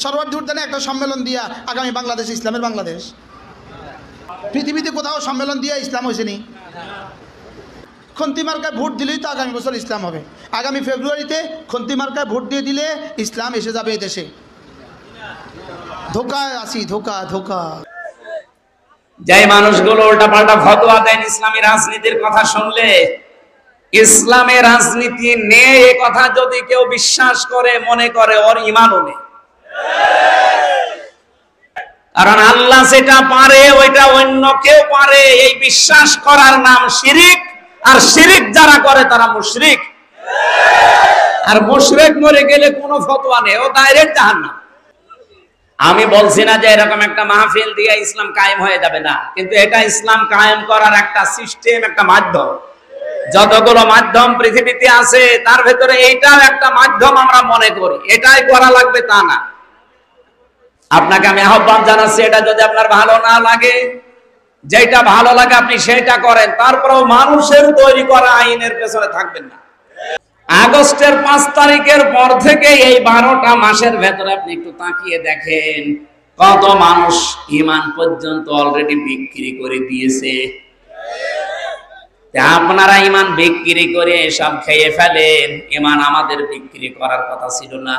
সর্বদূর দেনে একটা সম্মেলন দিয়া আগামী বাংলাদেশ ইসলামের বাংলাদেশ। পৃথিবীতে কোথাও সম্মেলন দিয়া ইসলাম হয়েছে নি? খন্তি মার্কায় ভোট দিলেই তো আগামী বছর ইসলাম হবে। আগামী ফেব্রুয়ারিতে খন্তি মার্কায় ভোট দিয়ে দিলে ইসলাম এসে যাবে এদেশে। ধোকায় আসি, ধোকা ধোকা। যে মানুষগুলো উল্টাপাল্টা ফতোয়া দেন ইসলামী রাজনীতির কথা শুনলে, ইসলামের রাজনীতি নেই এ কথা যদি কেউ বিশ্বাস করে, মনে করে ওর ঈমানও নেই। কারণ আল্লাহ যেটা পারে ওইটা অন্য কেউ পারে, এই বিশ্বাস করার নাম শিরিক। আর শিরিক যারা করে তারা মুশরিক। আর মুশরিক মরে গেলে কোনো ফতোয়া নেই, ও ডাইরেক্ট জাহান্নাম। আমি বলছি না যে এরকম একটা মাহফিল দিয়ে ইসলাম কায়েম হয়ে যাবে না, কিন্তু এটা ইসলাম কায়েম করার একটা সিস্টেম, একটা মাধ্যম। যতগুলো মাধ্যম পৃথিবীতে আছে তার ভেতরে এইটাও একটা মাধ্যম আমরা মনে করি, এটাই করা লাগবে তা না। আপনাকে আমি আহ্বান জানাচ্ছি, এটা যদি আপনার ভালো না লাগে, যেটা ভালো লাগে আপনি সেটা করেন, তারপরেও মানুষের তৈরি করা আইনের পেছনে থাকবেন না। আগস্টের 5 তারিখের পর থেকে এই 12টা মাসের ভেতরে আপনি একটু তাকিয়ে দেখেন কত মানুষ ঈমান পর্যন্ত অলরেডি বিক্রি করে দিয়েছে। আপনারা ঈমান বিক্রি করে সব খেয়ে ফেলেন, ঈমান আমাদের বিক্রি করার কথা ছিল না।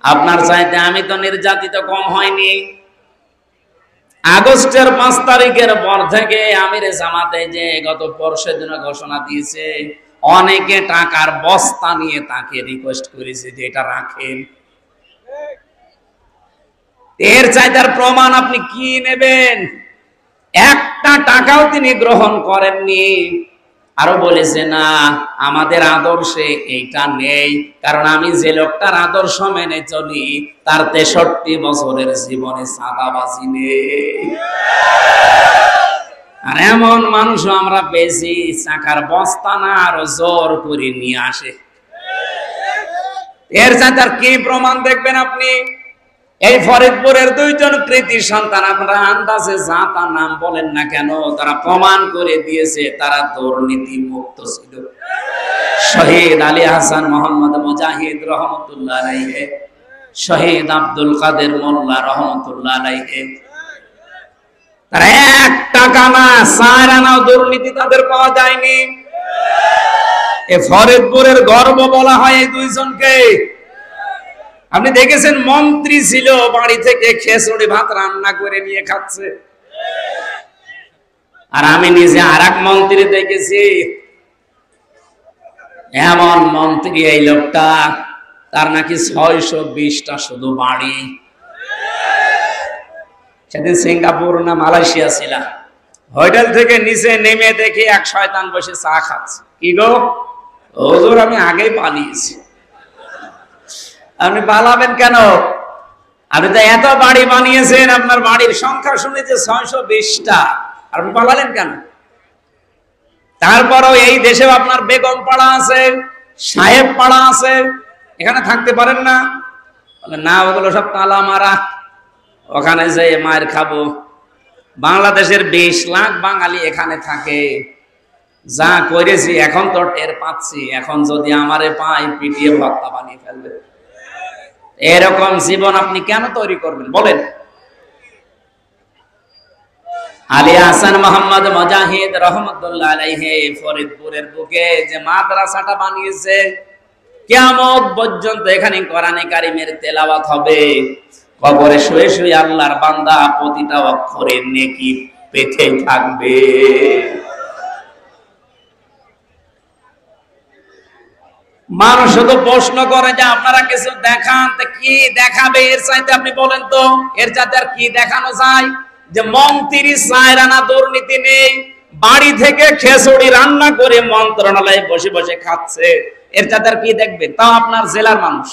আপনার চাইতে আমি তো নির্যাতিত কম হয়নি। আগস্টের 5 তারিখের পর থেকে আমিরে জামাতে যে গত পরশুর দিন ঘোষণা দিয়েছে, অনেকে টাকার বস্তা নিয়ে তাকে রিকোয়েস্ট করেছে যে এটা রাখেন। এর চাইতার প্রমাণ আপনি কি নেবেন? একটা টাকাও তিনি গ্রহণ করেননি। আরো বলেছে না, আমাদের আদর্শে এইটা নেই, কারণ আমি যে লোকটার আদর্শ মেনে চলি তার 63 বছরের জীবনে চাঁদাবাজি নেই। আর এমন মানুষও আমরা পেয়েছি চাকার বস্তা না আরো জোর করে নিয়ে আসে। এর সাথে আর কি প্রমাণ দেখবেন আপনি? এই ফরিদপুরের 2 জন কৃতি সন্তান, আপনারা আন্দাজে যা তার নাম বলেন না কেন, তারা প্রমাণ করে দিয়েছে তারা দুর্নীতি মুক্ত ছিল। শহীদ আলী হাসান মোহাম্মদ মুজাহিদ রহমতুল্লাহ আলাইহি, শহীদ আব্দুল কাদের মোল্লা রহমতুল্লাহ আলাইহি, তারা 1 টাকা না 4 আনাও দুর্নীতি তাদের পাওয়া যায়নি। এ ফরিদপুরের গর্ব বলা হয় এই 2 জনকে। আপনি দেখেছেন মন্ত্রী ছিল, বাড়ি থেকে খিচুড়ি ভাত রান্না করে নিয়ে খাচ্ছে। আর আমি নিজে আরেক মন্ত্রী দেখেছি, এমন মন্ত্রী এই লোকটা, তার নাকি 620টা শুধু বাড়ি। সেদিন সিঙ্গাপুর না মালয়েশিয়া ছিলাম, হোটেল থেকে নিচে নেমে দেখি এক শয়তান বসে চা খাচ্ছে। কি গো হুজুর, আমি আগেই পালিয়েছি। আপনি পালাবেন কেন? আপনি তো এত বাড়ি বানিয়েছেন, আপনার বাড়ির সংখ্যা শুনেছে 620টা, আর আপনি পালালেন কেন? তারপরও এই দেশেও আপনার বেগম পাড়া আছে, সাহেব পাড়া আছে, এখানে থাকতে পারেন না? না, ওগুলো সব তালা মারা, ওখানে যে মায়ের খাবো। বাংলাদেশের 20 লাখ বাঙালি এখানে থাকে। যা করেছি এখন তো টের পাচ্ছি, এখন যদি আমারে পাই পিটিয়ে ভর্তা বানিয়ে ফেলবে। এরকম জীবন আপনি কেন তৈরি করবেন বলেন? আলী হাসান মোহাম্মদ মুজাহিদ রহমতুল্লাহ আলাইহি ফরিদপুরের বুকে যে মাদ্রাসাটা বানিয়েছে, কিয়ামত পর্যন্ত এখানে কোরআনে কারিমের তেলাওয়াত হবে। কবরে শুয়ে শুয়ে আল্লাহর বান্দা প্রতিটা অক্ষরে নেকি পেতে থাকবে। মানুষ শুধু প্রশ্ন করে যে আপনারা কিছু দেখান, তা কি দেখাবে? এর চাইতে আপনি বলেন তো, এর চাইতে আর কি দেখানো যায়? যে মন্ত্রী 4 আনা দুর্নীতি নেই, বাড়ি থেকে খিচুড়ি রান্না করে মন্ত্রণালয়ে বসে বসে খাচ্ছে, এর চাইতে আর কি দেখবেন? তাও আপনার জেলার মানুষ।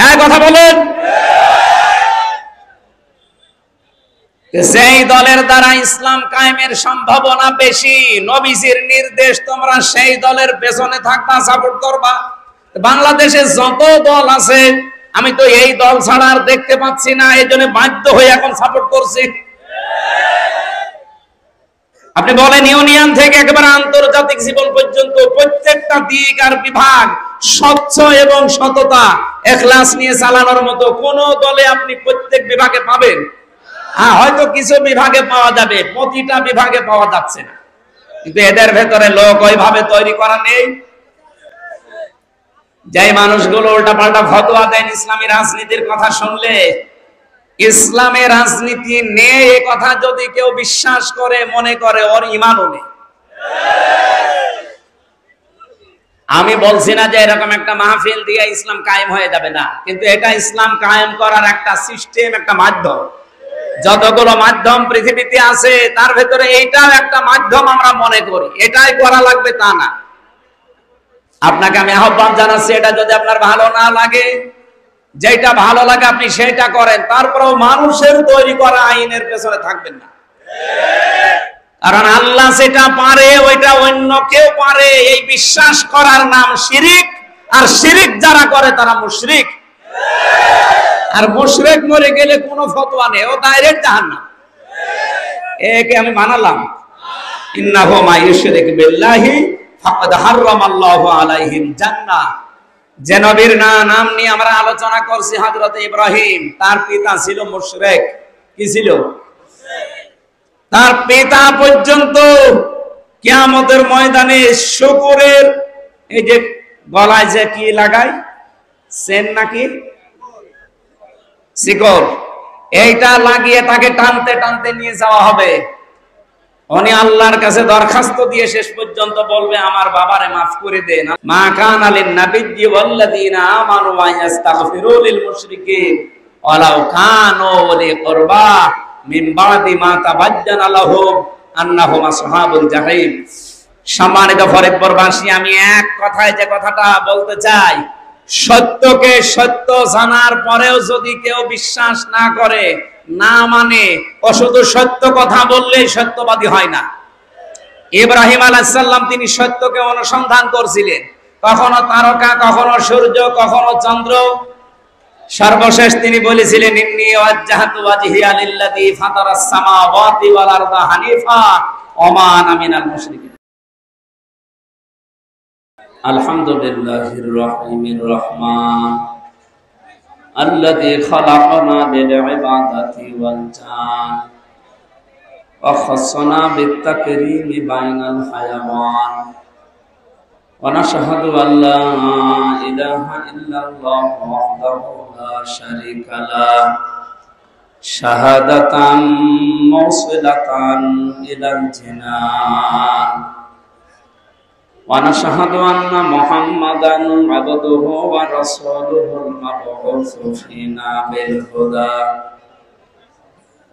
এক কথা বলেন, যেই দলের দ্বারা ইসলাম কায়েমের সম্ভাবনা বেশি, নবীজির নির্দেশ, তোমরা সেই দলের পেছনে থাকবা, সাপোর্ট করবা। বাংলাদেশে যত দল আছে, আমি তো এই দল ছাড়া আর দেখতে পাচ্ছি না, এই জন্য বাধ্য হয়ে এখন সাপোর্ট করছি। আপনি বলেন ইউনিয়ন থেকে একেবারে আন্তর্জাতিক জীবন পর্যন্ত প্রত্যেকটা দিক আর বিভাগ স্বচ্ছ এবং সততা ইখলাস নিয়ে চালানোর মতো কোন দলে আপনি প্রত্যেক বিভাগে পাবেন? হ্যাঁ, হয়তো কিছু বিভাগে পাওয়া যাবে, প্রতিটা বিভাগে পাওয়া যাচ্ছে না। কিন্তু এদের ভেতরে লোক ওইভাবে তৈরি করা নেই। যে মানুষগুলো উল্টাপাল্টা ফতোয়া দেন ইসলামী রাজনীতির কথা শুনলে, ইসলামের রাজনীতি নেই এ কথা যদি কেউ বিশ্বাস করে, মনে করে ওর ঈমানও নেই। আমি বলছি না যে এরকম একটা মাহফিল দিয়ে ইসলাম কায়েম হয়ে যাবে না, কিন্তু এটা ইসলাম কায়েম করার একটা সিস্টেম, একটা মাধ্যম। যতগুলো মাধ্যম পৃথিবীতে আছে তার ভেতরে এইটাও একটা মাধ্যম আমরা মনে করি, এটাই করা লাগবে তা না। আপনাকে আমি আহ্বান জানাচ্ছি, এটা যদি আপনার ভালো না লাগে, যেটা ভালো লাগে আপনি সেটা করেন, তারপরেও মানুষের তৈরি করা আইনের পেছনে থাকবেন না। কারণ আল্লাহ যেটা পারে ওইটা অন্য কেউ পারে, এই বিশ্বাস করার নাম শিরিক। আর শিরিক যারা করে তারা মুশরিক। আর মুশরিক মরে গেলে কোনো ফতোয়া নেই, ও ডাইরেক্ট জাহান্নাম। একে আমি মানালাম। ইন্নাহু মা ইউশরিক বিল্লাহি ফাকাদ হারামাল্লাহু আলাইহিল জান্নাহ। যে নবীর নাম নিয়ে আমরা আলোচনা করছি, হযরত ইব্রাহিম, তার পিতা ছিল মুশরিক। কি ছিল? তার পিতা পর্যন্ত কিয়ামতের ময়দানে শুকরের এই যে গলায় যে কি লাগায়, সেন নাকি শিকল, এইটা লাগিয়ে তাকে টানতে টানতে নিয়ে যাওয়া হবে। উনি আল্লাহর কাছে দরখাস্ত দিয়ে শেষ পর্যন্ত বলবে, আমার বাবারে মাফ করে দেন। মা কানা লিন নাবিয়্যি ওয়াল্লাযীনা আমানু ওয়া ইস্তাগফিরু লিল মুশরিকিন ওয়ালাউ কানু উলি কুরবা মিন বাদি মা তাবাজ্জানা লাহুম আন্নাহুম আসহাবুল জাহিম। সম্মানিত ফরিদপুরবাসী, আমি এক কথায় যে কথাটা বলতে চাই, সত্যকে সত্য জানার পরেও যদি কেউ বিশ্বাস না করে, না মানে, ও শুধু সত্য কথা বললেই সত্যবাদী হয় না। ইব্রাহিম আলাইহিস সালাম তিনি সত্যকে অনুসন্ধান করছিলেন, কখনো তারকা, কখনো সূর্য, কখনো চন্দ্র। সর্বশেষ তিনি বলেছিলেন, ইন্নী ওয়াজ্জাহতু ওয়াজহিয়া লিল্লাযী ফাতারাস সামাওয়াতি ওয়াল আরদা হানিফা ওয়া মা আনা মিনাল মুশরিকিন। আলহামদুলিল্লাহির রহিমির রহমান আল্লাযী খালাকানা লিল ইবাদাতি ওয়াল জান ওয়া খাসানা বিত তাকরীমি বাইনাল হায়াওয়ান ওয়া নাশহাদু আল্লা ইলাহা ইল্লাল্লাহ ওয়াহদাহু লা শারীকা লাহ শাহাদাতাম মুওসিলাতান ইলাল জিনান ওয়া নাশহাদু আন্না মুহাম্মাদান আবদুহু ওয়া রাসূলুহুল মাবউসু ফিনা বিল হুদা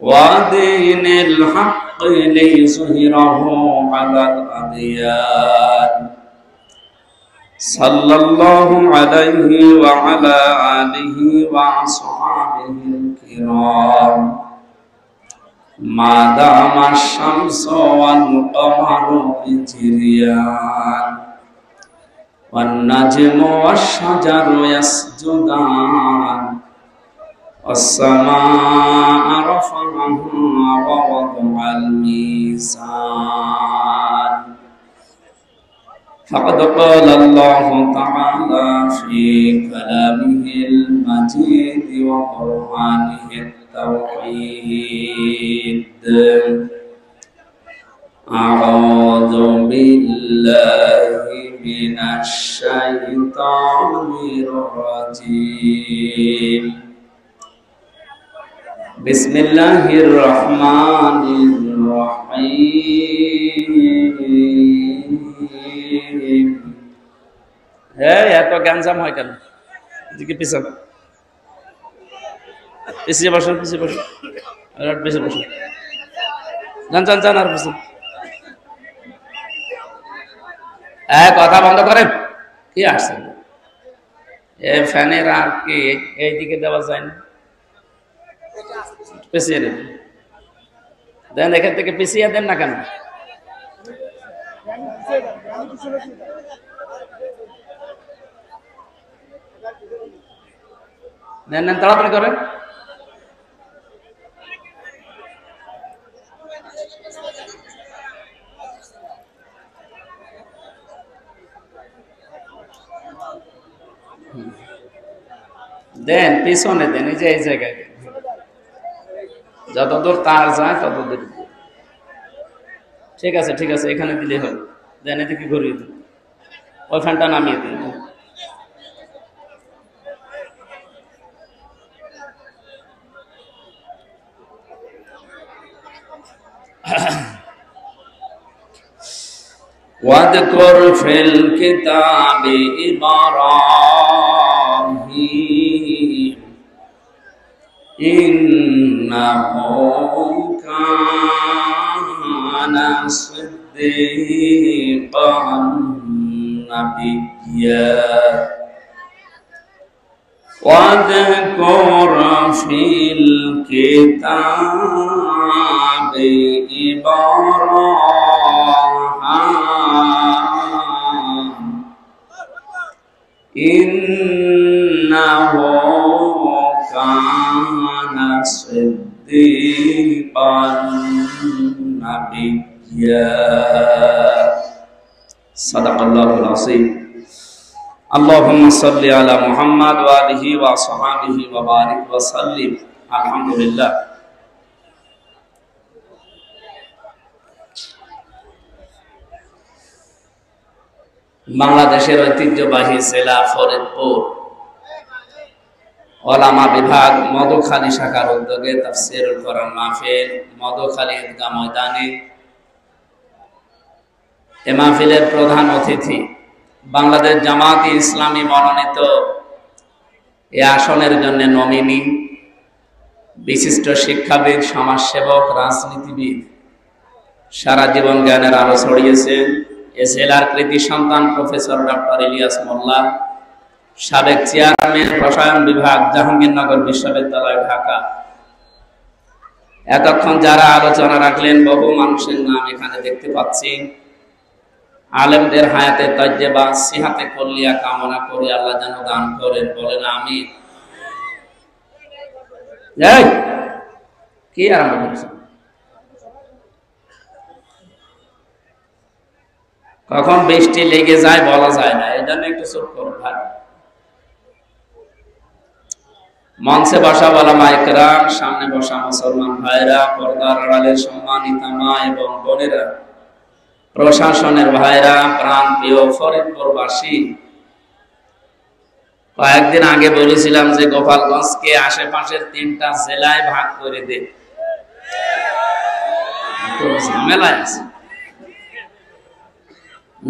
ওয়া দীনিল হাক্কি লিইয়ুযহিরাহু আলাল আদিয়ান সাল্লাল্লাহু আলাইহি ওয়া আলা আলিহি ওয়া আসহাবিহিল কিরাম মা দামা শামসু ওয়াল কমারু বিজিরিয়ান ওয়ান নাজমু ওয়াশ শাজারু ইয়াসজুদান ওয়াস সামা'a রাফa'ahu ওয়া ওয়াদা'al মিজান ফাকাদ ক্বালা আল্লাহু তাআলা ফি কালামিহিল মাজিদ ওয়া কুরআনিহিত التوحيد أعوذ بالله من الشيطان الرجيم بسم الله الرحمن الرحيم হ্যাঁ, এত গাঞ্জাম হয় কেন? এদিকে পিছন, পিছিয়ে বসুন, পিছিয়ে বসুন, পিছিয়ে বসুন, যান যান যান, আর পিছন। কথা বন্ধ করেন। কি আসছে এ ফ্যানের? আর কি এইদিকে দেওয়া যায় না? পিছিয়ে নেন, দেন, এখান থেকে পিছিয়ে দেন না কেন? নেন নেন, তাড়াতাড়ি করেন। দেন, পিছনে দেন, এই যে এই জায়গায় দেন, যতদূর তার যায় ততদূর। ঠিক আছে, ঠিক আছে, এখানে দিলে হবে। দেন, এদিকে ঘুরিয়ে দিন, ওই ফ্যানটা নামিয়ে দিন। واذكر في الكتاب إبراهيم إنه كان صديقا نبيا واذكر في الكتاب إبراهيم إنه كان صديقا نبيا صدق الله العظيم اللهم صل على محمد وآله وصحبه وبارك وسلم الحمد لله বাংলাদেশের ঐতিহ্যবাহী জেলা ফরিদপুর ওলামা বিভাগ মধুখালী শাখার উদ্যোগে তাফসীরুল কোরআন মাহফিল মধুখালী ঈদগাহ ময়দানে। এ মাহফিলের প্রধান অতিথি বাংলাদেশ জামায়াতে ইসলামী মনোনীত এ আসনের জন্য নমিনি বিশিষ্ট শিক্ষাবিদ, সমাজসেবক, রাজনীতিবিদ, সারা জীবন জ্ঞানের আলো ছড়িয়েছেন এ জেলার কৃতি সন্তান প্রফেসর ডক্টর ইলিয়াস মোল্লা, সাবেক চেয়ারম্যান রসায়ন বিভাগ, জাহাঙ্গীরনগর বিশ্ববিদ্যালয়, ঢাকা। এতক্ষণ যারা আলোচনা রাখলেন বহু মানুষের নাম এখানে দেখতে পাচ্ছি। আলেমদের হায়াতে তাজ্জেবা সিহাতে কল্লিয়া কামনা করি আল্লাহ যেন দান করেন, বলেন আমিন। কি আরম্ভ করছেন? কখন বৃষ্টি লেগে যায় বলা যায় না, এই জন্য একটু চুপ করুন ভাই। মঞ্চে বসা ওলামা ইকরাম, সামনে বসা মুসলমান ভাইরা, পর্দার আড়ালের সম্মানিতা মা এবং বোনেরা, প্রশাসনের ভাইরা, প্রাণ প্রিয় ফরিদপুরবাসী, কয়েকদিন আগে বলেছিলাম যে গোপালগঞ্জকে আশেপাশের 3টা জেলায় ভাগ করে দে, ঝামেলায় আছে।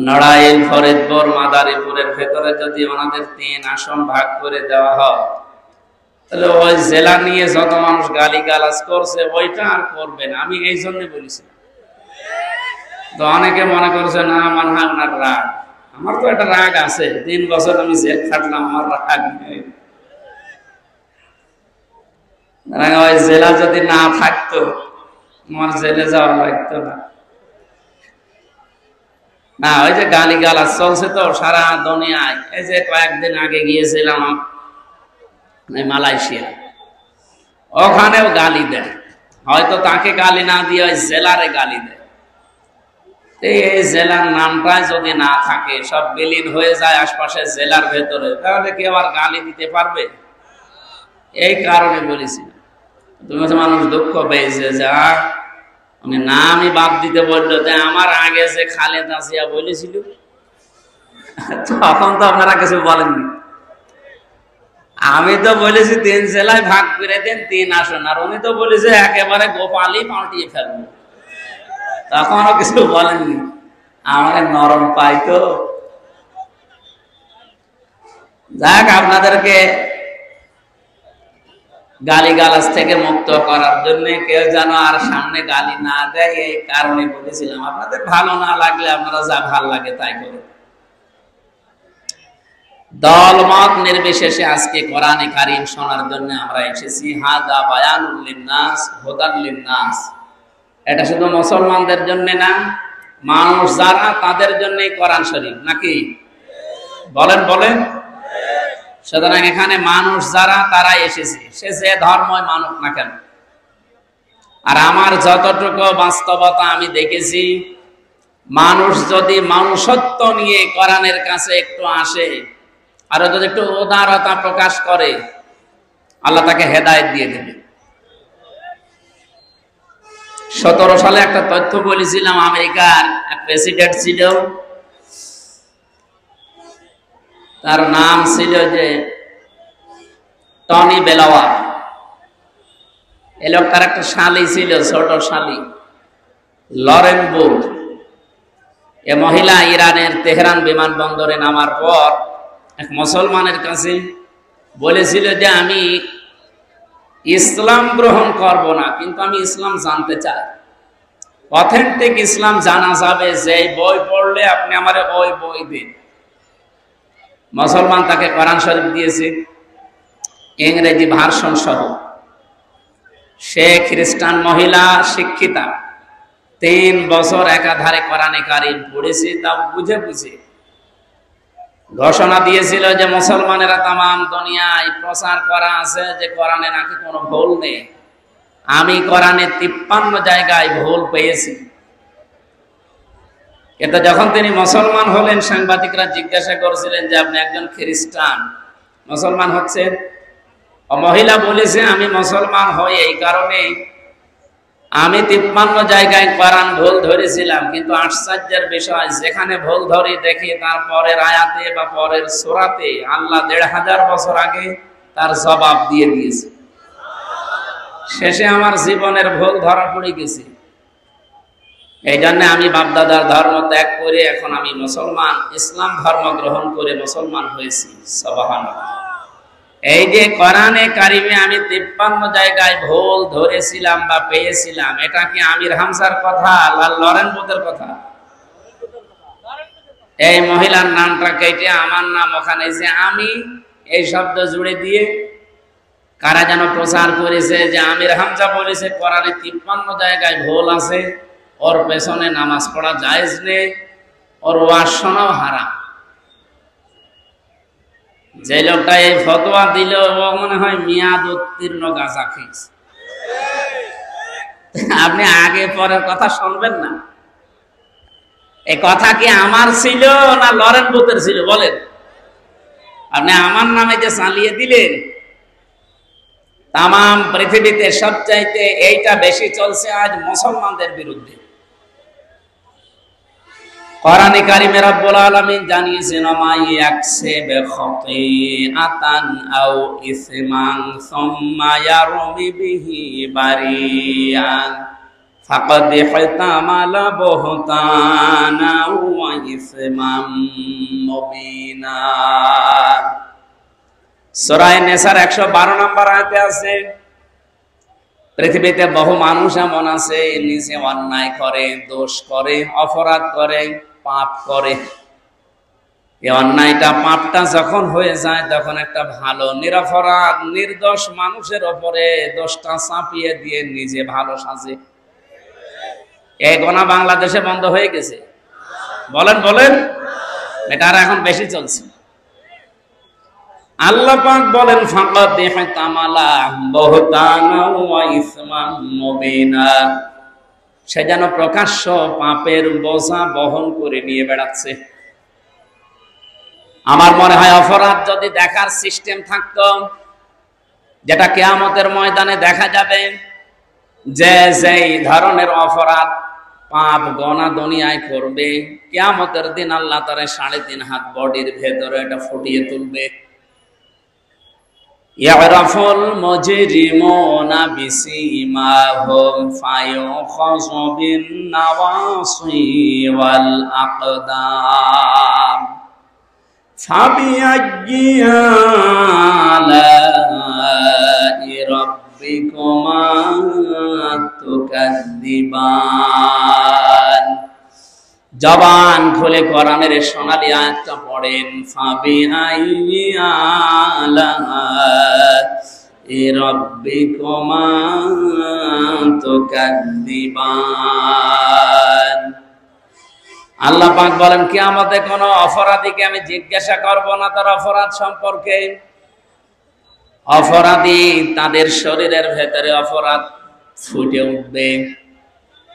নড়াইল, ফরিদপুর, মাদারীপুরের ভেতরে যদি ওনাদের 3 আসন ভাগ করে দেওয়া হয় তাহলে ওই জেলা নিয়ে যত মানুষ গালিগালাজ করছে ওইটা আর করবে না। আমি এই জন্য বলেছি। তো অনেকে মনে করছে না মনে হয় ওনার রাগ। আমার তো একটা রাগ আছে, 3 বছর আমি জেল খাটলাম, আমার রাগ নেই। ওই জেলা যদি না থাকতো আমার জেলে যাওয়া লাগতো না। না, ওই যে গালিগালাজ চলছে তো সারা দুনিয়ায়। এই যে কয়েকদিন আগে গিয়েছিলাম মালয়েশিয়া, ওখানেও গালি দেয়। হয়তো তাকে গালি না দিয়ে ওই জেলারে গালি দেয়। এই জেলার নামটাই যদি না থাকে, সব বিলীন হয়ে যায় আশপাশের জেলার ভেতরে, তাহলে কি আবার গালি দিতে পারবে? এই কারণে বলেছি। তুমি মানুষ দুঃখ পেয়েছে যে উনি নামই বাদ দিতে বললো, যে আমার আগে যে খালেদা জিয়া বলেছিল তখন তো আপনারা কিছু বলেননি। আমি তো বলেছি 3 জেলায় ভাগ করে দেন 3 আসন, আর উনি তো বলেছে একেবারে গোপালই পাল্টিয়ে ফেলবো, তখনও কিছু বলেননি। আমার নরম পাই তো। যাক, আপনাদেরকে গালিগালাজ থেকে মুক্ত করার জন্য কেউ যেন আর সামনে গালি না দেয়, এই কারণে বলেছিলাম। আপনাদের ভালো না লাগলে আপনারা যা ভাল লাগে তাই করে। দল মত নির্বিশেষে আজকে কোরআনে কারীম শোনার জন্য আমরা এসেছি। হাদা বায়ানুল লিন্নাস হুদাল লিন্নাস। এটা শুধু মুসলমানদের জন্য না, মানুষ যারা তাদের জন্যই কোরআন শরীফ, নাকি বলেন বলেন? সুতরাং এখানে মানুষ যারা তারা এসেছে, সে যে ধর্মই মানুষ না কেন। আর আমার যতটুকু বাস্তবতা আমি দেখেছি, মানুষ যদি মানুষত্ব নিয়ে কোরআনের কাছে একটু আসে আর যদি একটু উদারতা প্রকাশ করে, আল্লাহ তাকে হেদায়েত দিয়ে দেবে। 17 সালে একটা তথ্য বলেছিলাম, আমেরিকার এক প্রেসিডেন্ট ছিল, তার নাম ছিল যে টনি বেলাওয়ার। এই লোকটার একটা শালী ছিল, ছোট শালী, লরেন বুট। এ মহিলা ইরানের তেহরান বিমানবন্দরে নামার পর এক মুসলমানের কাছে বলেছিল যে আমি ইসলাম গ্রহণ করব না, কিন্তু আমি ইসলাম জানতে চাই। অথেন্টিক ইসলাম জানা যাবে যে বই পড়লে আপনি আমার ওই বই দিন। মুসলমান তাকে কোরআন শরীফ দিয়েছে, ইংরেজি ভার্সন সহ। সে খ্রিস্টান মহিলা, শিক্ষিতা, 3 বছর একাধারে কোরআনে কারিম পড়েছে, তা বুঝে বুঝে। ঘোষণা দিয়েছিল যে মুসলমানেরা তামাম দুনিয়ায় প্রচার করা আছে যে কোরআনে নাকি কোনো ভুল নেই। আমি কোরআনে 53 জায়গায় ভুল পেয়েছি। কিন্তু যখন তিনি মুসলমান হলেন, সাংবাদিকরা জিজ্ঞাসা করেছিলেন যে আপনি একজন খ্রিস্টান, মুসলমান হচ্ছেন? মহিলা বলেছে আমি মুসলমান হই এই কারণে আমি 53 জায়গায় কোরআন ভুল ধরেছিলাম, কিন্তু আশ্চর্যের বিষয় যেখানে ভুল ধরি দেখি তার পরের আয়াতে বা পরের সূরাতে আল্লাহ 1500 বছর আগে তার জবাব দিয়ে দিয়েছে। শেষে আমার জীবনের ভুল ধরা পড়ে গেছে। এই জন্য আমি বাপদাদার ধর্ম ত্যাগ করে এখন আমি মুসলমান, ইসলাম ধর্ম গ্রহণ করে মুসলমান হয়েছি। সুবহানাল্লাহ। এই যে কোরআনে কারিমে আমি 53 জায়গায় ভুল ধরেছিলাম বা পেয়েছিলাম, এটা কি আমির হামজার কথা, লরেন বুথের কথা? এই মহিলার নামটা কেটে আমার নাম ওখানে যে আমি এই শব্দ জুড়ে দিয়ে কারা যেন প্রচার করেছে যে আমির হামজা বলেছে কোরআনে 53 জায়গায় ভুল আছে, ওর পেছনে নামাজ পড়া জায়েজ নেই, ওর ওয়াজ শোনাও হারাম। যে লোকটা এই ফতোয়া দিল ও মনে হয় মেয়াদ উত্তীর্ণ গাঁজা খেয়েছে। আপনি আগে পরের কথা শুনবেন না। এই কথা কি আমার ছিল না লরেন বুথের ছিল বলেন? আপনি আমার নামে যে চালিয়ে দিলেন, তামাম পৃথিবীতে সবচাইতে এইটা বেশি চলছে আজ মুসলমানদের বিরুদ্ধে। কোরআনে কারিমে রব্বুল আলামিন জানিয়েছেন মা ইয়াকসিবু খাতিআতান আও ইসমান সুম্মা ইয়ারমি বিহি বারিয়ান ফাকাদ ইহতামালা বুহতানা ওয়া ইসমান মুবিনা। সূরা নিসার 112 নম্বর আয়াতে আছে, পৃথিবীতে বহু মানুষ এমন আছে নিজে অন্যায় করে, দোষ করে, অপরাধ করে, পাপ করে। এই অন্যায়টা পাপটা যখন হয়ে যায় তখন একটা ভালো নিরপরাধ নির্দোষ মানুষের উপরে দোষটা চাপিয়ে দিয়ে নিজে ভালো সাজে। এই গোনা বাংলাদেশে বন্ধ হয়ে গেছে? বলেন বলেন, এটা আর এখন বেশি চলছে। আল্লাহ পাক বলেন ফাকাদ ইহতামালা বুহতানা ওয়া ইসমান মুবিনা, সে যেন প্রকাশ্য পাপের বোঝা বহন করে নিয়ে বেড়াচ্ছে। আমার মনে হয় অপরাধ যদি দেখার সিস্টেম থাকতো, যেটা কিয়ামতের ময়দানে দেখা যাবে, যে যেই ধরনের অপরাধ পাপ গোনা দুনিয়ায় করবে, কিয়ামতের দিন আল্লাহ তার 3.5 হাত বডির ভেতরে এটা ফুটিয়ে তুলবে। ইয়ারাফুল মুজরিমুনা বিসিমাহুম ফায়ুখাযু বিন নাওয়াসি ওয়াল আকদাম ফাবিআইয়ি আলাই রাব্বিকুমা তুকাযযিবান। জবান খুলে কোরআনের সোনালী আয়াতটা পড়েন, ফাবিআইয়ি আলাই রাব্বিকুমা তুকাযযিবান। আল্লাহ পাক বলেন কিয়ামতে কোন অপরাধীকে আমি জিজ্ঞাসা করব না তার অপরাধ সম্পর্কে। অপরাধী তাদের শরীরের ভেতরে অপরাধ ফুটে উঠবে,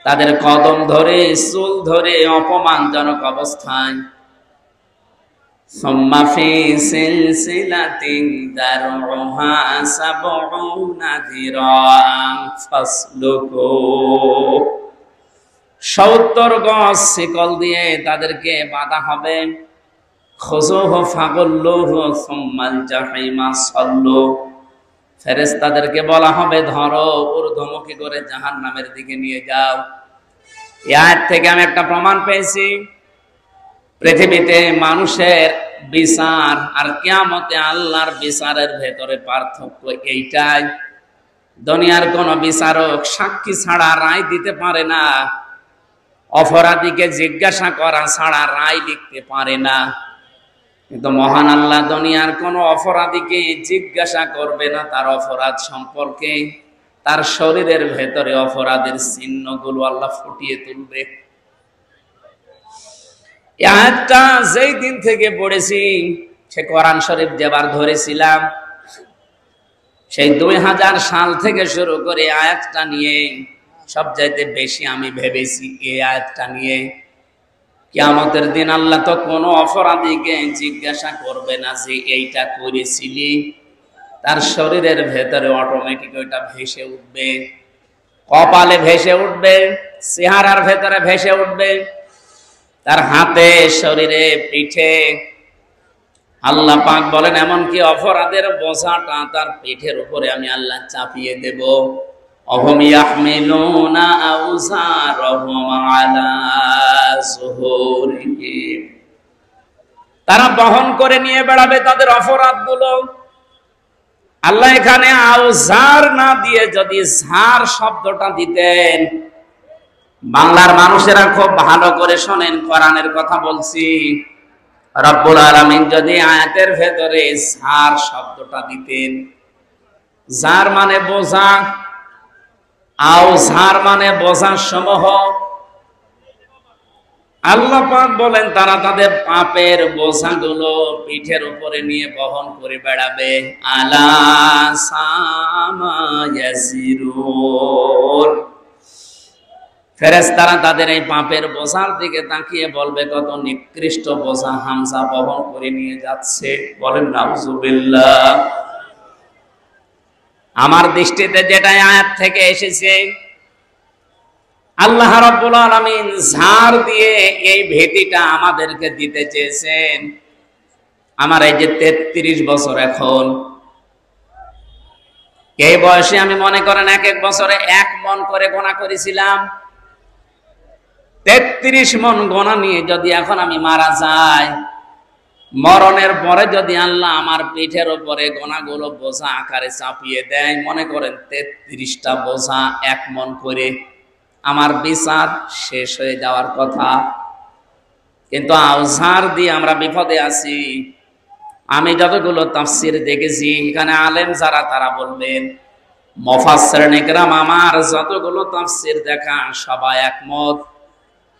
তাদের কদম ধরে চুল ধরে অপমানজনক অবস্থায় সুম্মা ফি সিলসিলাতিন দারউহা সাবউনা যিরাআন ফাসলুকু 70 গজ শিকল দিয়ে তাদেরকে বাঁধা হবে। খুযুহু ফাগুল্লুহু সুম্মাল জাহিমা সাল্লু, ফেরেশতাদেরকে বলা হবে ধরো, ঊর্ধ্বমুখী করে জাহান্নামের দিকে নিয়ে যাও। এই আয়াত থেকে আমি একটা প্রমাণ পেয়েছি, পৃথিবীতে মানুষের বিচার আর কিয়ামতে আল্লাহর বিচারের ভেতরে পার্থক্য এইটাই। দুনিয়ার কোন বিচারক সাক্ষী ছাড়া রায় দিতে পারে না, অপরাধীকে জিজ্ঞাসা করা ছাড়া রায় লিখতে পারে না। কিন্তু মহান আল্লাহ দুনিয়ার কোন অপরাধীকে জিজ্ঞাসা করবে না তার অপরাধ সম্পর্কে, তার শরীরের ভেতরে অপরাধের চিহ্নগুলো আল্লাহ ফুটিয়ে তুলবে। এই আয়াতটা যেই দিন থেকে পড়েছি, সে কোরআন শরীফ যেবার ধরেছিলাম সেই 2000 সাল থেকে শুরু করে আয়াতটা নিয়ে সবচাইতে বেশি আমি ভেবেছি এই আয়াতটা নিয়ে। কিয়ামতের দিন আল্লাহ তো কোনো অপরাধীকে জিজ্ঞাসা করবে না যে এইটা করেছিলি, তার শরীরের ভেতরে অটোমেটিক ওইটা ভেসে উঠবে, কপালে ভেসে উঠবে, চেহারার ভেতরে ভেসে উঠবে, তার হাতে, শরীরে, পিঠে। আল্লাহ পাক বলেন এমনকি অপরাধের বোঝাটা তার পিঠের উপরে আমি আল্লাহ চাপিয়ে দেব। অহম ইয়াহমিলুনা আওজারহুম আলা যুহুরিহিম, তারা বহন করে নিয়ে বেড়াবে তাদের অপরাধগুলো। আল্লাহ এখানে আওজার না দিয়ে যদি ঝার শব্দটা দিতেন, বাংলার মানুষেরা খুব ভালো করে শোনেন, কোরআনের কথা বলছি, রব্বুল আলামিন যদি আয়াতের ভেতরে ঝার শব্দটা দিতেন, জার মানে বোঝা, আওজার মানে বোঝার সমূহ। আল্লাহ পাক বলেন তারা তাদের পাপের বোঝাগুলো পিঠের উপরে নিয়ে বহন করে বেড়াবে। আলা সামা ইয়াসিরুন, ফেরেশতারা তাদের এই পাপের বোঝার দিকে তাকিয়ে বলবে কত নিকৃষ্ট বোঝা হামজা বহন করে নিয়ে যাচ্ছে। বলেন নাউজুবিল্লাহ। আমার দৃষ্টিতে যেটা আয়াত থেকে এসেছে, আল্লাহ রাব্বুল আলামিন ঝাড় দিয়ে এই ভীতিটা আমাদেরকে দিতে চেয়েছেন। আমার এই যে 33 বছর, এখন এই বয়সে আমি মনে করেন এক এক বছরে 1 মন করে গোনা করেছিলাম। 33 মন গোনা নিয়ে যদি এখন আমি মারা যাই, মরণের পরে যদি আল্লাহ আমার পিঠের উপরে গোনাগুলো বোঝা আকারে চাপিয়ে দেয়, মনে করেন 33টা বোঝা 1 মন করে, আমার বিচার শেষ হয়ে যাওয়ার কথা। কিন্তু আওজার দিয়ে আমরা বিপদে আছি। আমি যতগুলো তাফসীর দেখেছি, এখানে আলেম যারা তারা বলবেন, মুফাসসিরিন ইকরাম আমার যতগুলো তাফসীর দেখা সবাই একমত।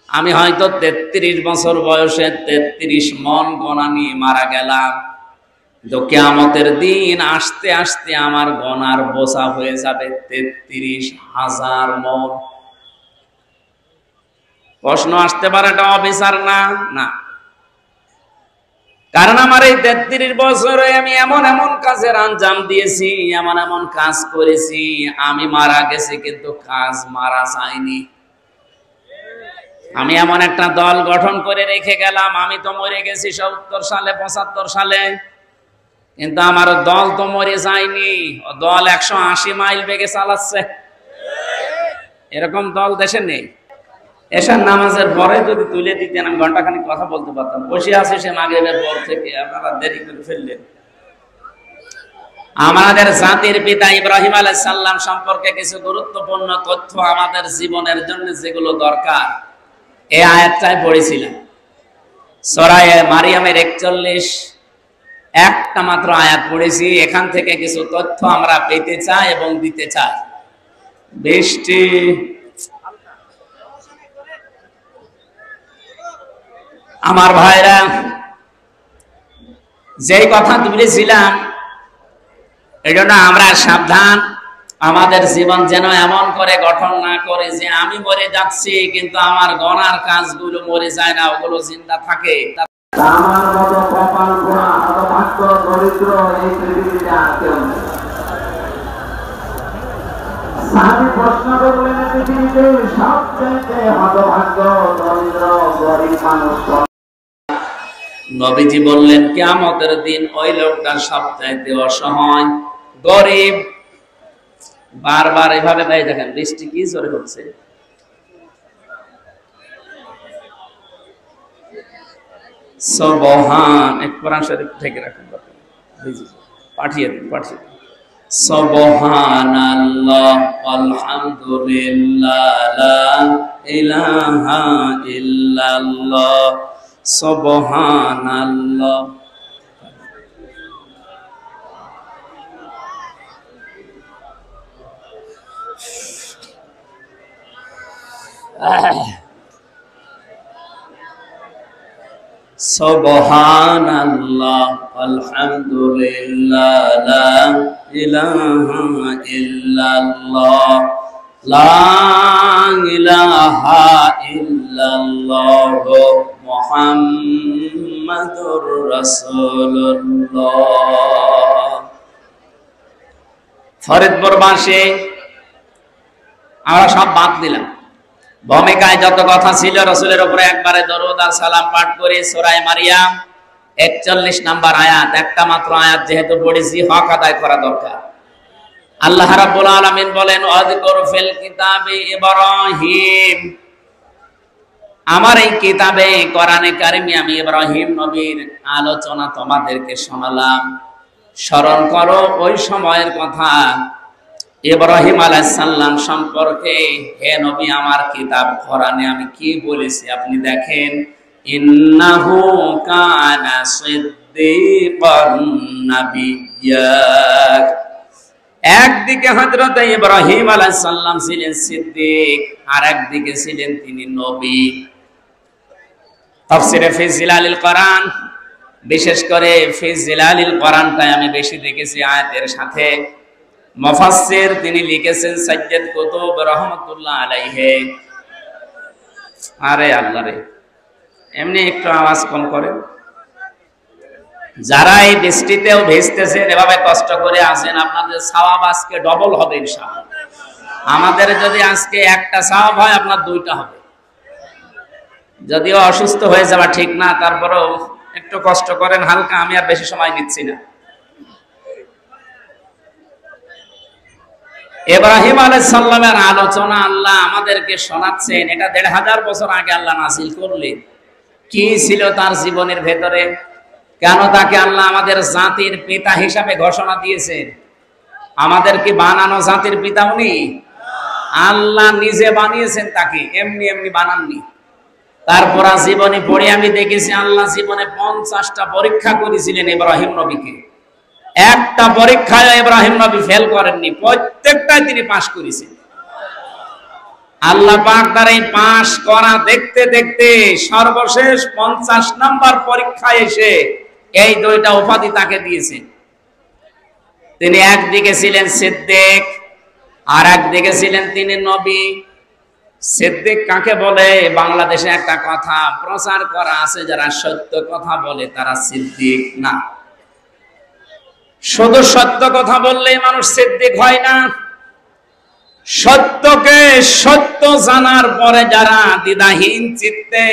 আমি হয়তো 33 বছর বয়সে 33 মন গোনা নিয়ে মারা গেলাম, কিন্তু কিয়ামতের দিন আসতে আসতে আমার গোনার বোঝা হয়ে যাবে 33,000 মন। প্রশ্ন আসতে পারে এটা অবিচার না? না, কারণ আমার এই 33 বছরে আমি এমন এমন কাজের আঞ্জাম দিয়েছি, এমন এমন কাজ করেছি, আমি মারা গেছি কিন্তু কাজ মারা যায়নি। আমি এমন একটা দল গঠন করে রেখে গেলাম, আমি তো মরে গেছি 70 সালে 75 সালে, কিন্তু আমার দল তো মরে যায়নি। দল 180 মাইল বেগে চালাচ্ছে। এরকম দল দেশে নেই। এশার নামাজের পরে যদি তুলে দিতেন, আমি ঘন্টাখানিক কথা বলতে পারতাম। বসে আছি সে মাগরিবের পর থেকে, আপনারা দেরি করে ফেললেন। আমাদের জাতির পিতা ইব্রাহিম আলাইহিস সালাম সম্পর্কে কিছু গুরুত্বপূর্ণ তথ্য আমাদের জীবনের জন্য যেগুলো দরকার, এই আয়াতটাই পড়েছিলাম। সূরা মারিয়ামের 41 একটা মাত্র আয়াত পড়েছি। এখান থেকে কিছু তথ্য আমরা পেতে চাই এবং দিতে চাই। বৃষ্টি আমার ভাইরা, যেই কথা তুলেছিলাম, এজন্য আমরা সাবধান। আমাদের জীবন যেন এমন করে গঠন না করে যে আমি মরে যাচ্ছি কিন্তু আমার গুনার কাজগুলো মরে যায় না, ওগুলো জিন্দা থাকে। আমার মতো কপাল পোড়া হতভাগ্য দরিদ্র এই পৃথিবীতে আর কেউ নেই। সাহাবী প্রশ্ন করলেন, পৃথিবীতে সবচেয়ে হতভাগ্য দরিদ্র গরিব মানুষ? নবীজি বললেন, কিয়ামতের দিন ওই লোকটা সবচাইতে অসহায় গরিব। বারবার এভাবে ভাই দেখেন বৃষ্টি কি জোরে হচ্ছে। সুবহান, এক কোরআন শরীফ থেকে রাখুন, পাঠিয়ে দিন। সুবহানাল্লাহ আলহামদুলিল্লাহ লা ইলাহা ইল্লাল্লাহ সুবহানাল্লাহ। সুবহানাল্লাহ আলহামদুলিল্লাহ লা ইলাহা ইল্লাল্লাহ লা ইলাহা ইল্লাল্লাহ মুহাম্মাদুর রাসূলুল্লাহ। ফরিদপুরবাসী আমরা সব বাদ দিলাম। ভূমিকায় যত কথা ছিল রাসূলের উপরে একবারে দরুদ আর সালাম পাঠ করে সূরা মারিয়াম 41 নাম্বার আয়াত, একটা মাত্র আয়াত যেহেতু পড়েছি, হক আদায় করা দরকার। আল্লাহ রাব্বুল আলামিন বলেন, ওয়াযকুর ফিল কিতাবি ইব্রাহিম, আমার এই কিতাবে কোরআনে কারিমে আমি ইব্রাহিম নবীর আলোচনা তোমাদেরকে শোনালাম। স্মরণ করো ওই সময়ের কথা, ইব্রাহিম আলাইহিস সালাম সম্পর্কে। হে নবী, আমার কিতাব কোরআনে আমি কি বলেছি আপনি দেখেন। ইন্নাহু কানা সিদ্দীকান নাবিয়্যা, একদিকে হযরত ইব্রাহিম আলাইহিস সালাম ছিলেন সিদ্দিক, আর একদিকে ছিলেন তিনি নবী। তাফসীরে ফি জিলালিল কোরআন, বিশেষ করে ফি জিলালিল কোরআনটাই আমি বেশি দেখেছি আয়াতের সাথে। মুফাসসির তিনি লিখেছেন সাইয়্যিদ কুতুব রাহমাতুল্লাহ আলাইহি। আরে আল্লাহ রে, এমনি একটু আওয়াজ কম করেন। যারা এই বৃষ্টিতেও ভিজতেছেন, এভাবে কষ্ট করে আছেন, আপনাদের সওয়াব আজকে ডবল হবে ইনশাআল্লাহ। আমাদের যদি আজকে একটা সওয়াব হয়, আপনার দুইটা হবে। যদিও অসুস্থ হয়ে যাওয়া ঠিক না, তারপরেও একটু কষ্ট করেন হালকা। আমি আর বেশি সময় নিচ্ছি না। ইব্রাহিম আলাইহিস সালামের আলোচনা আল্লাহ আমাদেরকে শোনাচ্ছেন। এটা ১৫০০ বছর আগে আল্লাহ নাযিল করলেন। কি ছিল তার জীবনের ভেতরে, কেন তাকে আল্লাহ আমাদের জাতির পিতা হিসাবে ঘোষণা দিয়েছেন? আমাদের কি বানানো জাতির পিতা উনি? আল্লাহ নিজে বানিয়েছেন তাকে, এমনি এমনি বানাননি। তারপর জীবনী পড়ে আমি দেখেছি আল্লাহ জীবনে 50টা পরীক্ষা করেছিলেন ইব্রাহিম নবীকে। একটা পরীক্ষায় ইব্রাহিম নবী ফেল করেননি, প্রত্যেকটাই তিনি পাস করেছেন। আল্লাহ পাক তার এই পাস করা দেখতে দেখতে সর্বশেষ 50 নাম্বার পরীক্ষায় এসে এই দুইটা উপাধি তাকে দিয়েছেন। তিনি একদিকে ছিলেন সিদ্দিক, আর একদিকে ছিলেন তিনি নবী। সিদ্দিক কাকে বলে? বাংলাদেশে একটা কথা প্রচার করা আছে, যারা সত্য কথা বলে তারা সিদ্দিক না। শুধু সত্য কথা বললেই মানুষ সিদ্দিক হয় না। সত্যকে সত্য জানার পরে যারা দ্বিধাহীন চিত্তে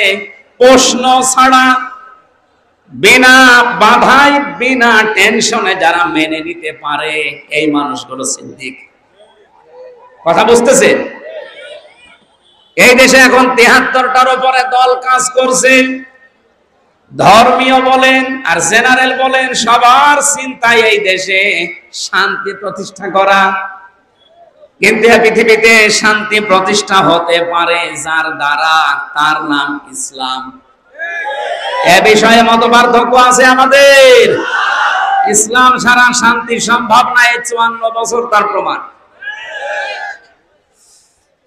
প্রশ্ন ছাড়া বিনা বাধায় বিনা টেনশনে যারা মেনে নিতে পারে, এই মানুষগুলো সিদ্দিক। কথা বুঝতেছেন? এই দেশে এখন ৭৩টার উপরে দল কাজ করছে। ধর্মীয় বলেন আর জেনারেল বলেন, সবার চিন্তায় এই দেশে শান্তি প্রতিষ্ঠা করা। কিন্তু পৃথিবীতে শান্তি প্রতিষ্ঠা হতে পারে যার দ্বারা, তার নাম ইসলাম। এ বিষয়ে মতপার্থক্য আছে আমাদের। ইসলাম ছাড়া শান্তি সম্ভব না, ৫৪ বছর তার প্রমাণ।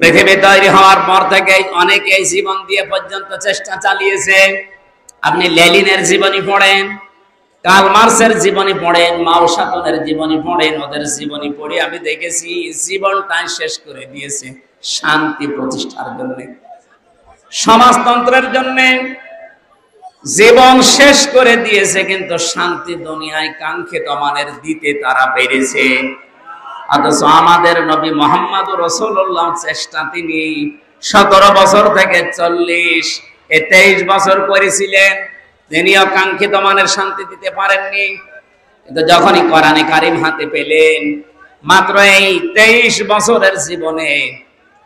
পৃথিবী তৈরি হওয়ার পর থেকে অনেকেই জীবন দিয়ে পর্যন্ত চেষ্টা চালিয়েছে। আপনি লেনিনের জীবনী পড়েন, কার্ল মার্কসের জীবনী পড়েন, মাও সেতুংয়ের জীবনী পড়েন, ওদের জীবনী পড়ে আমি দেখেছি জীবনটাই শেষ করে দিয়েছে শান্তি প্রতিষ্ঠার জন্য, সমাজতন্ত্রের জন্য। জীবন শেষ করে দিয়েছে, কিন্তু শান্তি দুনিয়ায় কাঙ্ক্ষিত মানের দিতে তারা পেরেছে। অথচ আমাদের নবী মুহাম্মদুর রাসূলুল্লাহ চেষ্টা তিনি 17 বছর থেকে 40 23 বছর করেছিলেন, তিনিও কাঙ্ক্ষিত মানের শান্তি দিতে পারেননি। কিন্তু যখনই কোরআনে কারিম হাতে পেলেন, মাত্র এই 23 বছরের জীবনে,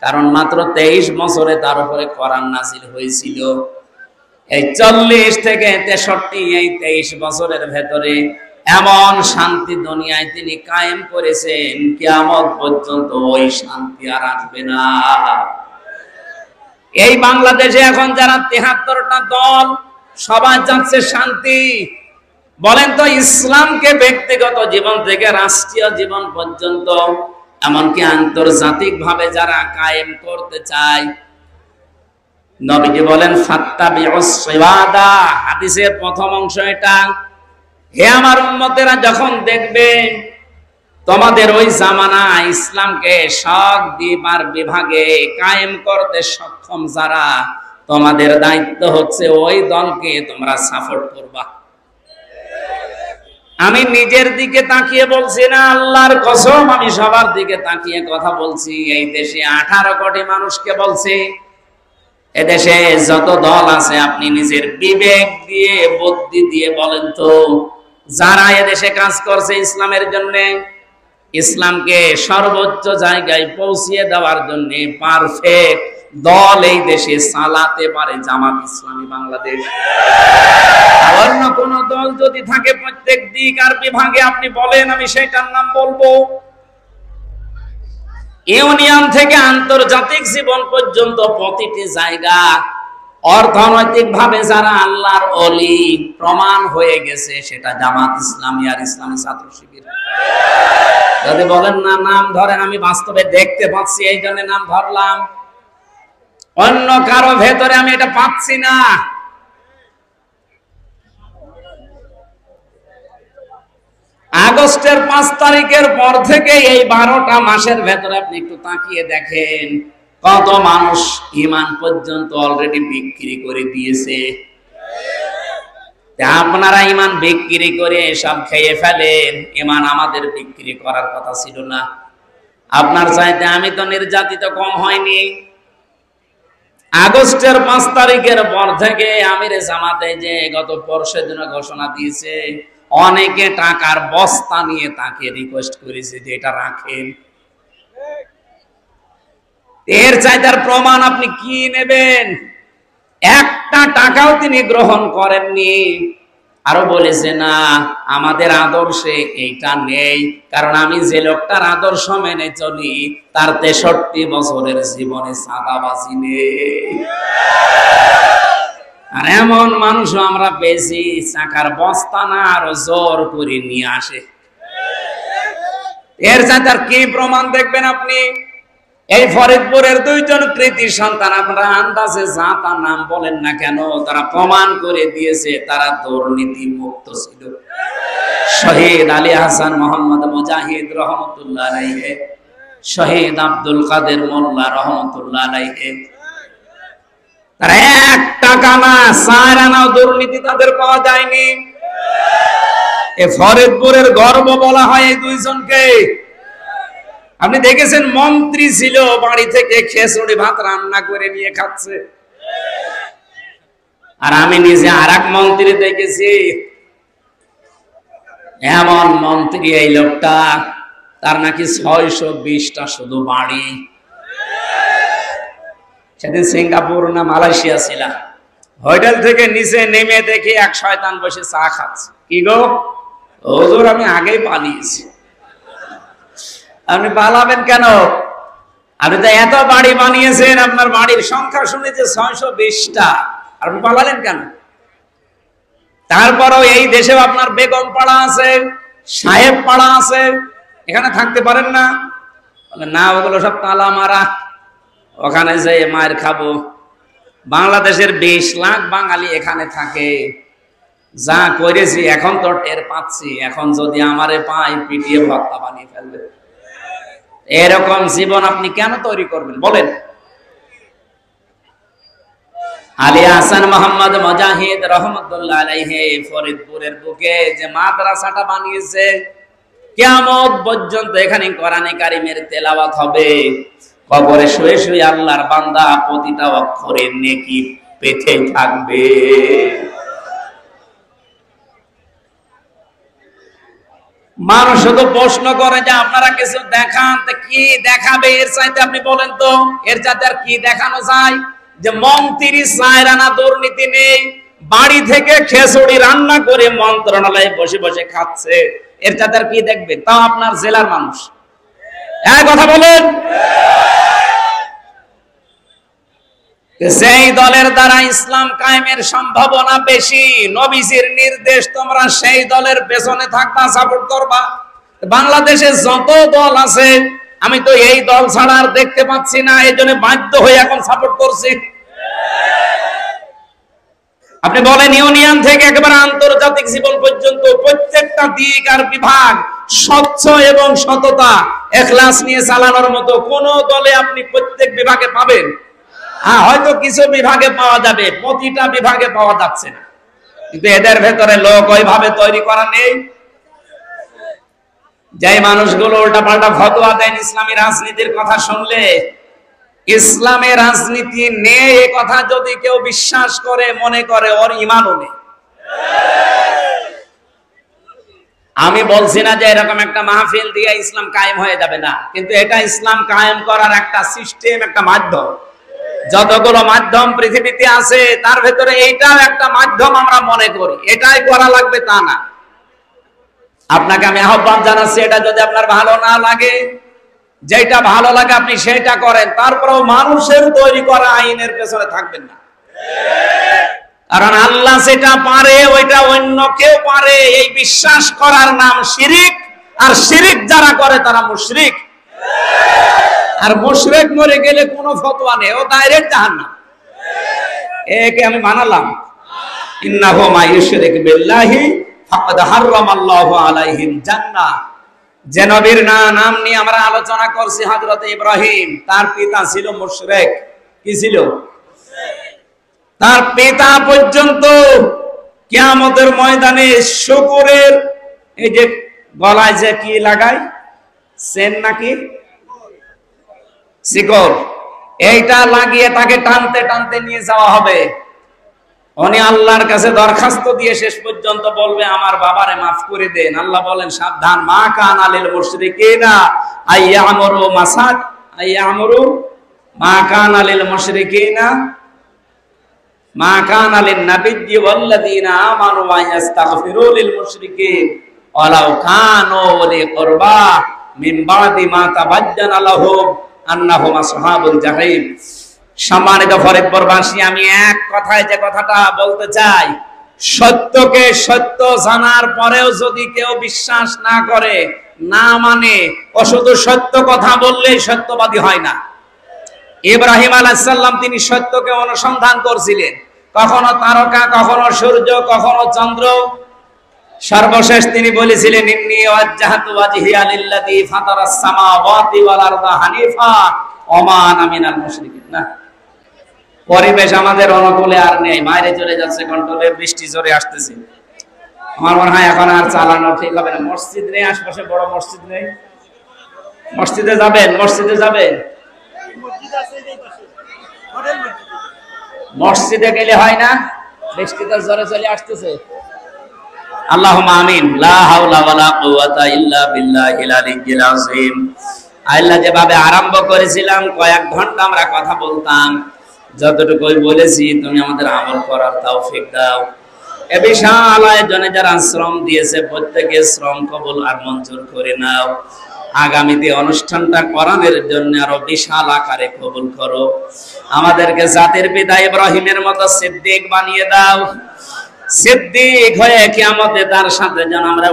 কারণ মাত্র 23 বছরে তার উপরে কোরআন নাযিল হয়েছিল, এই 40 থেকে 63 এই 23 বছরের ভেতরে এমন শান্তি দুনিয়ায় তিনি কায়েম করেছেন, কিয়ামত পর্যন্ত ওই শান্তি আর আসবে না। এই বাংলাদেশে এখন যারা 73টা দল সবাই চাচ্ছে শান্তি, বলেন তো ইসলামকে ব্যক্তিগত জীবন থেকে রাষ্ট্রীয় জীবন পর্যন্ত, এমনকি আন্তর্জাতিক ভাবে যারা কায়েম করতে চায়, নবীজি বলেন ফাত্তাবিউস সিওয়াদা, হাদিসের প্রথম অংশ এটা, হে আমার উম্মতেরা, যখন দেখবে তোমাদের ওই জামানা ইসলামকে সব দ্বীপ আর বিভাগে কায়েম করতে সক্ষম যারা, তোমাদের দায়িত্ব হচ্ছে ওই দলকে তোমরা সাপোর্ট করবা। আমি নিজের দিকে তাকিয়ে বলছি না, আল্লাহর কসম আমি সবার দিকে তাকিয়ে কথা বলছি। এই দেশে 18 কোটি মানুষকে বলছি, এদেশে যত দল আছে আপনি নিজের বিবেক দিয়ে বুদ্ধি দিয়ে বলেন তো, যারা এদেশে কাজ করছে ইসলামের জন্য, ইসলামকে সর্বোচ্চ জায়গায় পৌঁছিয়ে দেওয়ার জন্য পারফেক্ট দল এই দেশে চালাতে পারে জামাত ইসলামী বাংলাদেশ। অন্য কোন দল যদি থাকে প্রত্যেক দিক আর বিভাগে আপনি বলেন, আমি সেটার নাম বলবো। ইউনিয়ন থেকে আন্তর্জাতিক জীবন পর্যন্ত প্রতিটি জায়গা অর্থনৈতিক ভাবে যারা আল্লাহর ওলি প্রমাণ হয়ে গেছে, সেটা জামাত ইসলামী আর ইসলামী ছাত্র শিবির। যদি বলেন না নাম ধরেন, আমি বাস্তবে দেখতে পাচ্ছি এই জন্য নাম ধরলাম, অন্য কারো ভেতরে আমি এটা পাচ্ছি না। আগস্টের 5 তারিখের পর থেকে এই 12টা মাসের ভেতরে আপনি একটু তাকিয়ে দেখেন, কত মানুষ ঈমান পর্যন্ত অলরেডি বিক্রি করে দিয়েছে। আপনারা ঈমান বিক্রি করে সব খেয়ে ফেলেন, ঈমান আমাদের বিক্রি করার কথা ছিল না। আপনার চাইতে আমি তো নির্যাতিত কম হয়নি। আগস্টের 5 তারিখের পর থেকে আমিরে জামাতে যে গত পরশুর দিন ঘোষণা দিয়েছে, অনেকে টাকার বস্তা নিয়ে তাকে রিকোয়েস্ট করেছে যে এটা রাখেন। এর চাইতার প্রমাণ আপনি কি নেবেন? একটা টাকাও তিনি গ্রহণ করেননি। আরো বলেছে না, আমাদের আদর্শে এইটা নেই, কারণ আমি যে লোকটার আদর্শ মেনে চলি তার 63 বছরের জীবনে চাঁদাবাজি নেই। আর এমন মানুষও আমরা পেয়েছি, চাকার বস্তা না আরো জোর করে নিয়ে আসে। এর চাইতে কি প্রমাণ দেখবেন আপনি? এই ফরিদপুরের 2 জন কৃতি সন্তান, আপনারা আন্দাজে যা তার নাম বলেন না কেন, তারা প্রমাণ করে দিয়েছে তারা দুর্নীতি মুক্ত ছিল। শহীদ আলী হাসান মোহাম্মদ মুজাহিদ রহমতুল্লাহ আলাইহি, শহীদ আব্দুল কাদের মোল্লা রহমতুল্লাহ আলাইহি, তারা 1 টাকা না 4 আনাও দুর্নীতি তাদের পাওয়া যায়নি। এ ফরিদপুরের গর্ব বলা হয় এই 2 জনকে। আপনি দেখেছেন মন্ত্রী ছিল, বাড়ি থেকে খিচুড়ি ভাত রান্না করে নিয়ে খাচ্ছে। আর আমি নিজে আরেক মন্ত্রী দেখেছি, এমন মন্ত্রী এই লোকটা, তার নাকি 620টা শুধু বাড়ি। সেদিন সিঙ্গাপুর না মালয়েশিয়া ছিলাম, হোটেল থেকে নিচে নেমে দেখি এক শয়তান বসে চা খাচ্ছে। কি গো হুজুর, আমি আগেই পালিয়েছি। আপনি পালাবেন কেন? আপনি তো এত বাড়ি বানিয়েছেন, আপনার বাড়ির সংখ্যা শুনেছে 620টা, আপনি পালালেন কেন? তারপরও এই দেশেও আপনার বেগম পাড়া আছে, সাহেব পাড়া আছে, এখানে থাকতে পারেন না? না, ওগুলো সব তালা মারা, ওখানে যে মায়ের খাবো। বাংলাদেশের 20 লাখ বাঙালি এখানে থাকে। যা করেছি এখন তো টের পাচ্ছি, এখন যদি আমারে পাই পিটিয়ে ভর্তা বানিয়ে ফেলবে। এরকম জীবন আপনি কেন তৈরি করবেন বলেন? আলী হাসান মোহাম্মদ মুজাহিদ রহমতুল্লাহ আলাইহি ফরিদপুরের বুকে যে মাদ্রাসাটা বানিয়েছে, কিয়ামত পর্যন্ত এখানে কোরআনে কারিমের তেলাওয়াত হবে। কবরে শুয়ে শুয়ে আল্লাহর বান্দা প্রতিটা অক্ষরে নেকি পেতে থাকবে। মানুষ শুধু প্রশ্ন করে যে আপনারা কিছু দেখান, তা কি দেখাবে? এর চাইতে আপনি বলেন তো, এর চাইতে আর কি দেখানো যায়? যে মন্ত্রী সায়রানা দুর্নীতি নেই, বাড়ি থেকে খিচুড়ি রান্না করে মন্ত্রণালয়ে বসে বসে খাচ্ছে, এর চাইতে আর কি দেখবেন? তাও আপনার জেলার মানুষ। এক কথা বলেন, যেই দলের দ্বারা ইসলাম কায়েমের সম্ভাবনা বেশি, নবীজির নির্দেশ, তোমরা সেই দলের পেছনে থাকবা, সাপোর্ট করবা। বাংলাদেশে যত দল আছে, আমি তো এই দল ছাড়া আর দেখতে পাচ্ছি না, এই জন্য বাধ্য হয়ে এখন সাপোর্ট করছি। আপনি বলেন ইউনিয়ন থেকে একেবারে আন্তর্জাতিক জীবন পর্যন্ত প্রত্যেকটা দিক আর বিভাগ স্বচ্ছ এবং সততা এখলাস নিয়ে চালানোর মতো কোন দলে আপনি প্রত্যেক বিভাগে পাবেন? হ্যাঁ, হয়তো কিছু বিভাগে পাওয়া যাবে, প্রতিটা বিভাগে পাওয়া যাচ্ছে না, কিন্তু এদের ভেতরে লোক ওইভাবে তৈরি করা নেই। যে মানুষগুলো উল্টাপাল্টা ফতোয়া দেন ইসলামী রাজনীতির কথা শুনলে, ইসলামের রাজনীতি নেই এ কথা যদি কেউ বিশ্বাস করে, মনে করে ওর ঈমানও নেই। আমি বলছি না যে এরকম একটা মাহফিল দিয়ে ইসলাম কায়েম হয়ে যাবে না, কিন্তু এটা ইসলাম কায়েম করার একটা সিস্টেম, একটা মাধ্যম। যতগুলো মাধ্যম পৃথিবীতে আছে তার ভেতরে এইটাও একটা মাধ্যম আমরা মনে করি, এটাই করা লাগবে তা না। আপনাকে আমি আহ্বান জানাচ্ছি, এটা যদি আপনার ভালো না লাগে, যেটা ভালো লাগে আপনি সেটা করেন, তারপরেও মানুষের তৈরি করা আইনের পেছনে থাকবেন না। কারণ আল্লাহ যেটা পারে ওইটা অন্য কেউ পারে, এই বিশ্বাস করার নাম শিরিক। আর শিরিক যারা করে তারা মুশরিক। আর মুশরিক মরে গেলে কোনো ফতোয়া নেই, ও ডাইরেক্ট জাহান্নাম। একে আমি বানালাম, ইন্নাহু মা ইউশরিক বিল্লাহি ফাকাদ হারামাল্লাহু আলাইহিল জান্নাহ। যে নবীর নাম নিয়ে আমরা আলোচনা করছি, হযরত ইব্রাহিম, তার পিতা ছিল মুশরিক। কি ছিল? তার পিতা পর্যন্ত কিয়ামতের ময়দানে শুকরের এই যে গলায় যে কি লাগায়, চেন নাকি শিকল, এইটা লাগিয়ে তাকে টানতে টানতে নিয়ে যাওয়া হবে। উনি আল্লাহর কাছে দরখাস্ত দিয়ে শেষ পর্যন্ত বলবে, আমার বাবারে মাফ করে দেন। আল্লাহ বলেন, সাবধান, মা কানা লিল মুশরিকিনা আইয়ামুরু মাসাদ আইয়ামুরু মা কানা লিল মুশরিকিনা মা কানা লিন নাবিয়্যি ওয়াল্লাযীনা আমানু ওয়া ইস্তাগফিরু লিল মুশরিকিন ওয়ালাউ কানু উলি কুরবা মিন বাদি মা তাবাজ্জানা লাহুম আন্নাহুম আসহাবুল জাহিম। সম্মানিত ফরিদপুরবাসী, আমি এক কথায় যে কথাটা বলতে চাই, সত্যকে সত্য জানার পরেও যদি কেউ বিশ্বাস না করে, না মানে, ও শুধু সত্য কথা বললেই সত্যবাদী হয় না। ইব্রাহিম আলাইহিস সালাম তিনি সত্যকে অনুসন্ধান করছিলেন, কখনো তারকা, কখনো সূর্য, কখনো চন্দ্র। সর্বশেষ তিনি বলেছিলেন, ইন্নী ওয়াজ্জাহতু ওয়াজহিয়া লিল্লাযী ফাতারাস সামাওয়াতি ওয়াল আরদা হানিফা ওয়া মা আনা মিনাল মুশরিকিন। না, পরিবেশ আমাদের অনুকূলে আর নেই, বাইরে চলে যাচ্ছে কন্ট্রোলে, বৃষ্টি জোরে আসতেছে। আমার মনে হয় এখন আর চালানো ঠিক হবে না। মসজিদ নেই, আশপাশে বড় মসজিদ নেই। মসজিদে যাবেন, মসজিদে যাবেন, মসজিদে গেলে হয় না, বৃষ্টিতে জোরে চলে আসতেছে। আল্লাহুম্মা আমিন। লা হাওলা ওয়ালা কুওয়াতা ইল্লা বিল্লাহিল আলিয়্যিল আযীম। আল্লাহ যেভাবে আরম্ভ করেছিলাম, কয়েক ঘন্টা আমরা কথা বলতাম, যতটুকুই বলেছি তুমি আমাদের আমল করার তৌফিক দাও। এ বিশাল আয়োজনে যারা শ্রম দিয়েছে, প্রত্যেকের শ্রম কবুল আর মঞ্জুর করে নাও। আগামীতে অনুষ্ঠানটা করানোর জন্য আরো বিশাল আকারে কবুল করো। আমাদেরকে জাতির পিতা ইব্রাহিমের মতো সিদ্দিক বানিয়ে দাও। সিদ্দিক হয়ে কিয়ামতে তার সাথে যেন আমরা